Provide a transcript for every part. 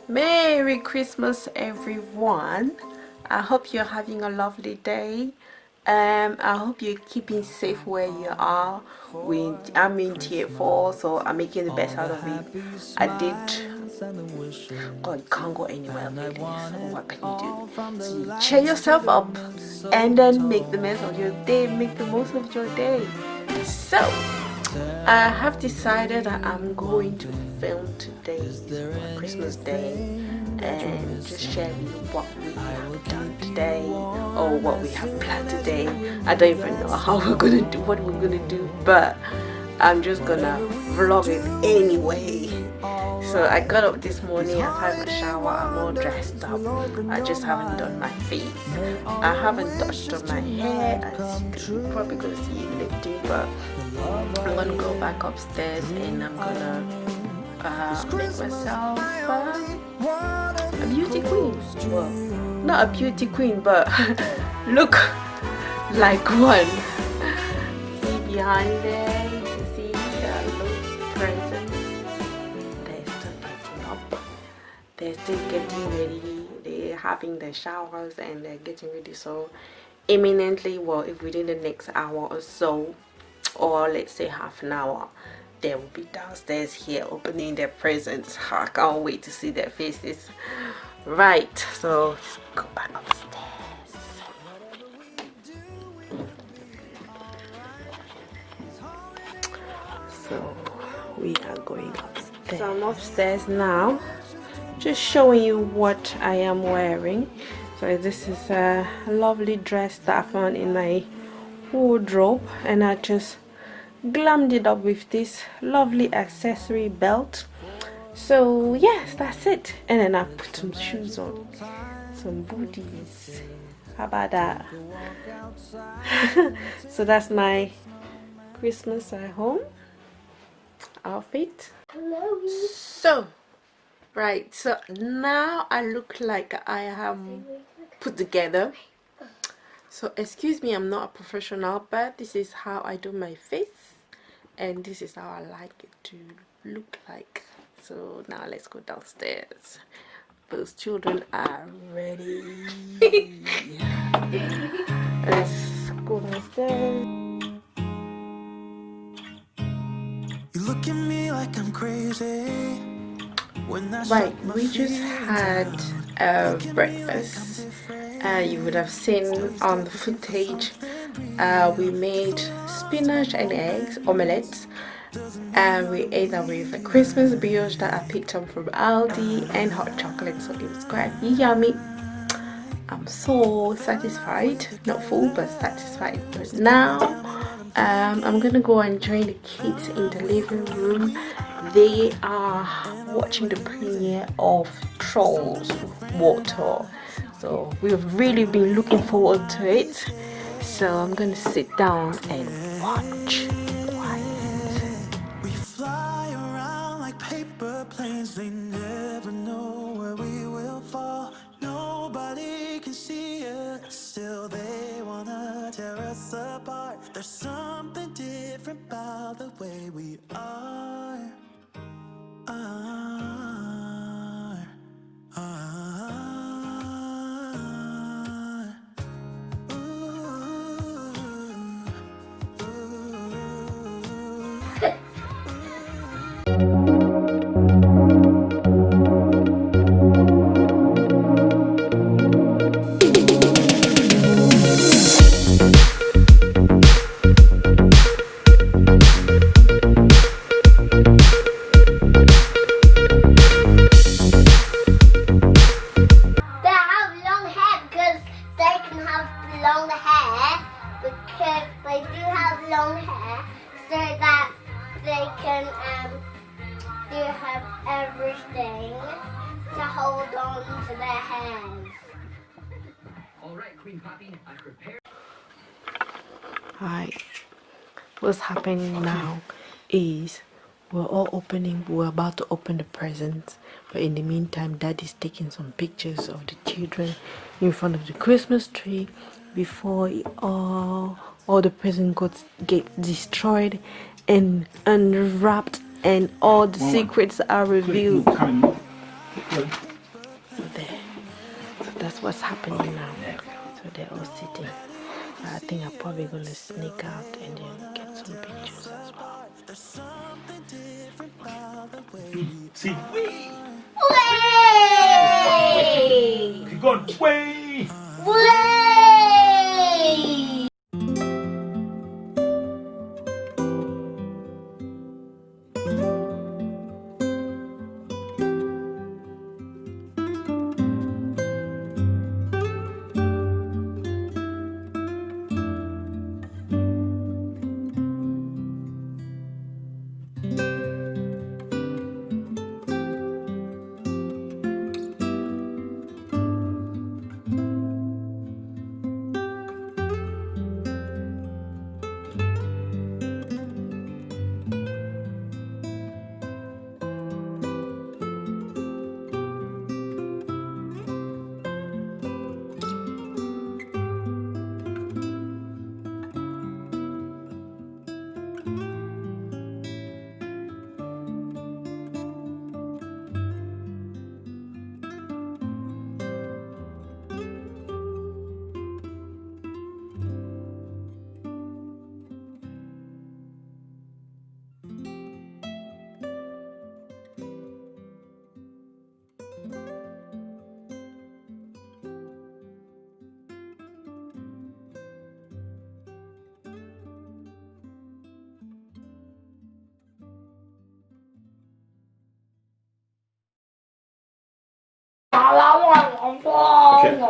Merry Christmas, everyone. I hope you're having a lovely day. I hope you're keeping safe where you are. I'm in tier 4, so I'm making the best out of it. I did. God, you can't go anywhere with this. So what can you do? So you cheer yourself up and then make the most of your day. Make the most of your day. So I have decided that I'm going to film today Christmas Day and just share with you what we have done today or what we have planned today. I don't even know how we're gonna do what we're gonna do, but I'm just gonna vlog it anyway. So I got up this morning, I've had my shower, I'm all dressed up. I just haven't done my face. I haven't touched on my hair, as you're probably gonna see it lifting, but I'm gonna go back upstairs and I'm gonna make myself a beauty queen. Well, not a beauty queen, but look like one. See behind there, you can see the little presents. They're still getting up. They're still getting ready. They're having their showers and they're getting ready. So imminently, well, if within the next hour or so, or let's say half an hour, they will be downstairs here opening their presents. I can't wait to see their faces. Right, so let's go back upstairs. So we are going upstairs. So I'm upstairs now, just showing you what I am wearing. So this is a lovely dress that I found in my wardrobe, and I just glammed it up with this lovely accessory belt. So yes, that's it. And then I put some shoes on, some booties. How about that? So that's my Christmas at home outfit. So right, so now I look like I am put together. So excuse me, I'm not a professional, but this is how I do my face and this is how I like it to look like. So now let's go downstairs. Those children are ready. Let's go downstairs. You look at me like I'm crazy. Right, we just had breakfast. You would have seen on the footage we made spinach and eggs omelets, and we ate that with a Christmas brioche that I picked up from Aldi and hot chocolate, so it was quite yummy. I'm so satisfied, not full but satisfied. But now I'm gonna go and join the kids in the living room. They are watching the premiere of Trolls Water, so we've really been looking forward to it. So I'm gonna sit down and watch. We fly around like paper planes. They never know where we will fall. Nobody can see us. Still they wanna tear us apart. There's something different about the way we are. Everything to hold on to their hands. All right, Queen Poppy, I prepared. Hi, what's happening now is we're about to open the presents, but in the meantime Daddy's taking some pictures of the children in front of the Christmas tree before all the presents get destroyed and unwrapped and all the secrets are revealed. what's happening now. So they're all sitting. I think I'm probably gonna sneak out and then get some pictures as well. There's something different about the way we See. Way! Keep going. Way. Way!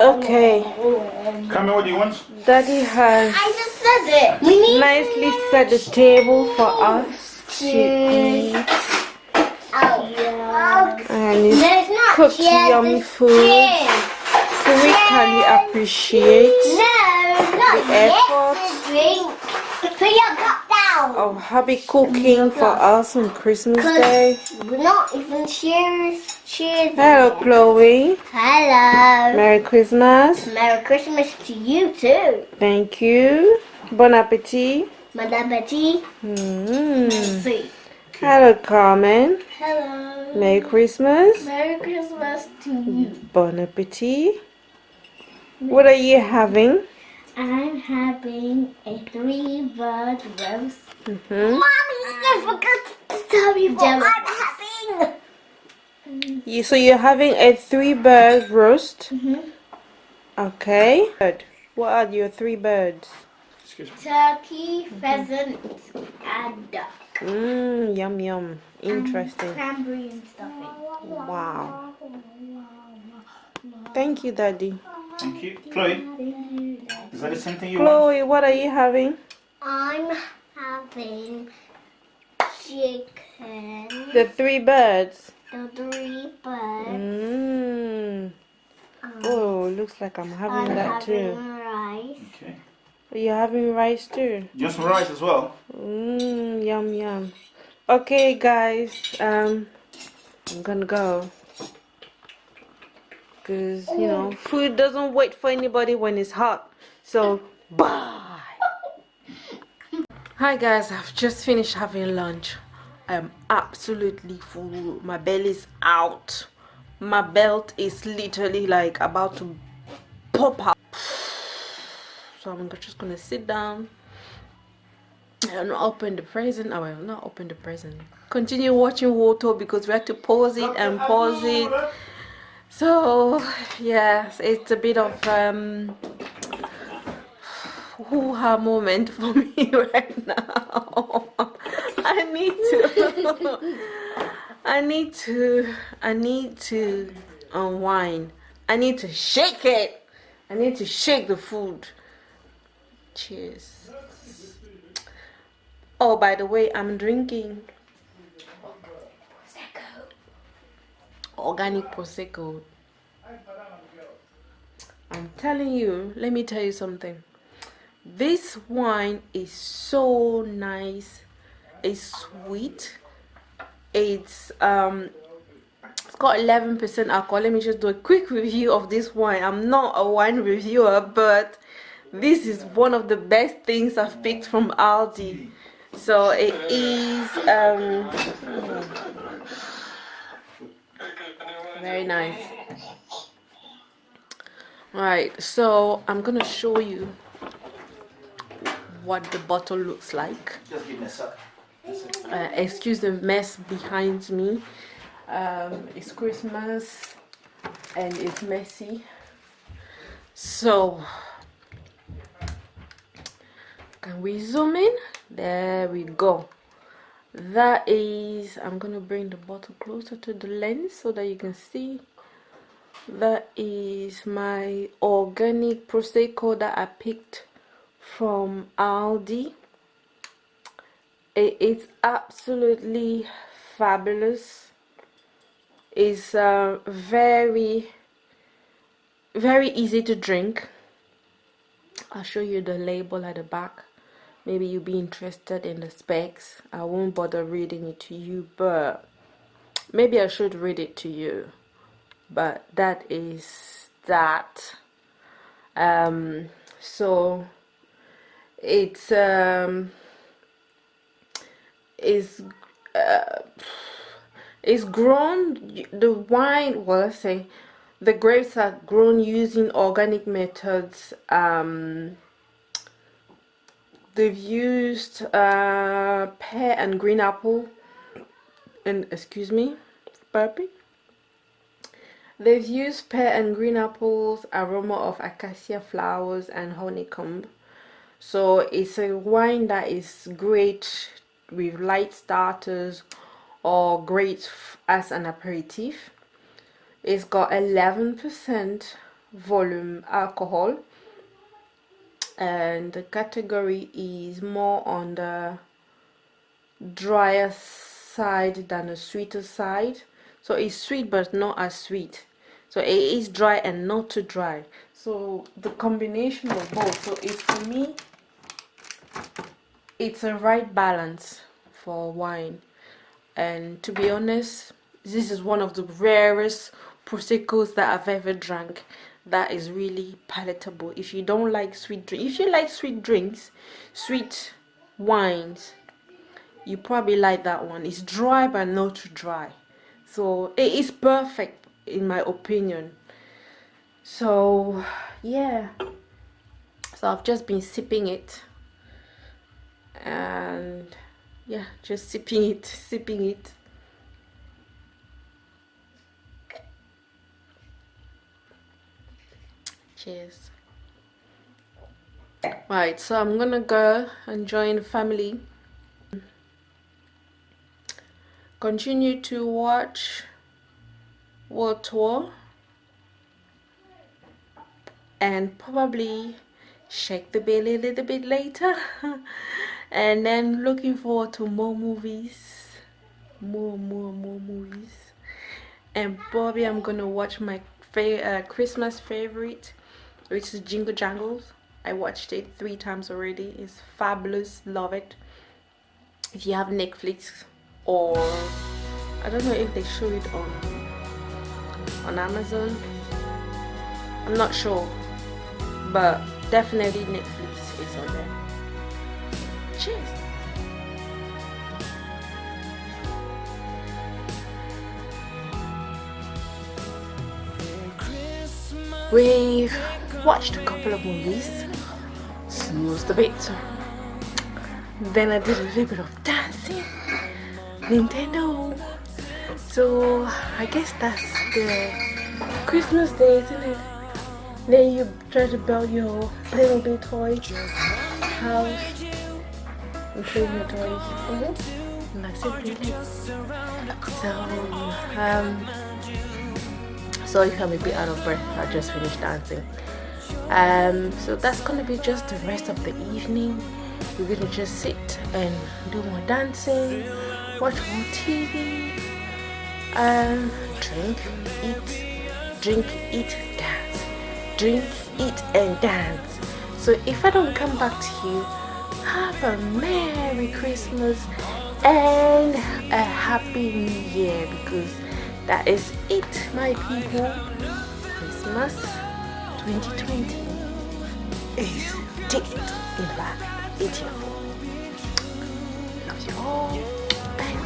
Okay, Come here, what do you want? Daddy has I just said it. We need nicely set the table for us to eat, and There's it's not cooked cheers, yummy there's food. cheers. So we really appreciate No, not the yet. effort The drink. Put your cup down. of hubby cooking for us on Christmas Day. We're not even cheers. Cheers. Hello, Chloe. Hello. Merry Christmas. Merry Christmas to you too. Thank you. Bon appetit. Madame Betty. Mm. Hello, Carmen. Hello. Merry Christmas. Merry Christmas to you. Bon appetit. What are you having? I'm having a 3-bird roast. Mm-hmm. Mommy, I forgot to tell you what I'm having. So you're having a 3-bird roast? Mm-hmm. Okay. Good. What are your 3 birds? Turkey, pheasant, and duck. Yum yum. Interesting. And cranberry and stuffing. Wow. Thank you, Daddy. Thank you. Chloe, is that the same thing you want? Chloe, what are you having? I'm having chicken. The 3 birds. The 3 birds. Oh, looks like I'm having I'm that too. having rice. Okay. Are you having rice too? Just rice as well. Yum yum. Okay, guys. I'm gonna go. Because, you know, food doesn't wait for anybody when it's hot. So, bye. Hi guys, I've just finished having lunch. I'm absolutely full. My belly's out. My belt is literally like about to pop out. So I'm just gonna sit down and open the present. I will not open the present. Continue watching Woto because we have to pause it and pause it. So yes, it's a bit of hoo-ha moment for me right now. I need to unwind. I need to shake it. I need to shake the food. Cheers. Oh, by the way, I'm drinking organic prosecco. I'm telling you, let me tell you something. This wine is so nice. It's sweet. It's got 11% alcohol. Let me just do a quick review of this wine. I'm not a wine reviewer, but this is one of the best things I've picked from Aldi. So it is very nice. Right, so I'm gonna show you what the bottle looks like. Just give me a sec. Excuse the mess behind me. It's Christmas and it's messy. So, can we zoom in? There we go. That is, I'm gonna bring the bottle closer to the lens so that you can see. That is my organic Prosecco that I picked from Aldi. It's absolutely fabulous. It's very easy to drink. I'll show you the label at the back. Maybe you'll be interested in the specs. I won't bother reading it to you, but maybe I should read it to you. But that is that. So it's grown, the wine, well, let's say the grapes are grown using organic methods. They've used pear and green apple, and excuse me, burping. They've used pear and green apples, aroma of acacia flowers, and honeycomb. So it's a wine that is great with light starters or great as an aperitif. It's got 11% volume alcohol, and the category is more on the drier side than the sweeter side. So it's sweet but not as sweet. So it is dry and not too dry. So the combination of both. So it's, for me, it's a right balance for wine. And to be honest, this is one of the rarest Proseccos that I've ever drank. That is really palatable. If you don't like sweet drinks, if you like sweet drinks, sweet wines, you probably like that one. It's dry but not too dry. So it is perfect in my opinion. So yeah, so I've just been sipping it, and yeah, just sipping it. Cheers. Right, so I'm gonna go and join the family, continue to watch World Tour, and probably shake the belly a little bit later. And then looking forward to more movies, more movies. And probably I'm gonna watch my Christmas favorite, which is Jingle Jangles. I watched it 3 times already. It's fabulous, love it. If you have Netflix, or I don't know if they show it on Amazon, I'm not sure, but definitely Netflix is on there. Cheers. We watched a couple of movies, snoozed a bit, then I did a little bit of dancing, Nintendo. So I guess that's the Christmas day, isn't it? Then you try to build your Playmobil toy house and play with your toys. And that's it really. So if I'm a bit out of breath, I just finished dancing. So that's gonna be just the rest of the evening. We're gonna just sit and do more dancing, watch more TV, drink, eat, dance. Drink, eat, and dance. So if I don't come back to you, have a Merry Christmas and a Happy New Year, because that is it, my people. Christmas 2020 is ticked. In fact, it's here. Love you all. Bye.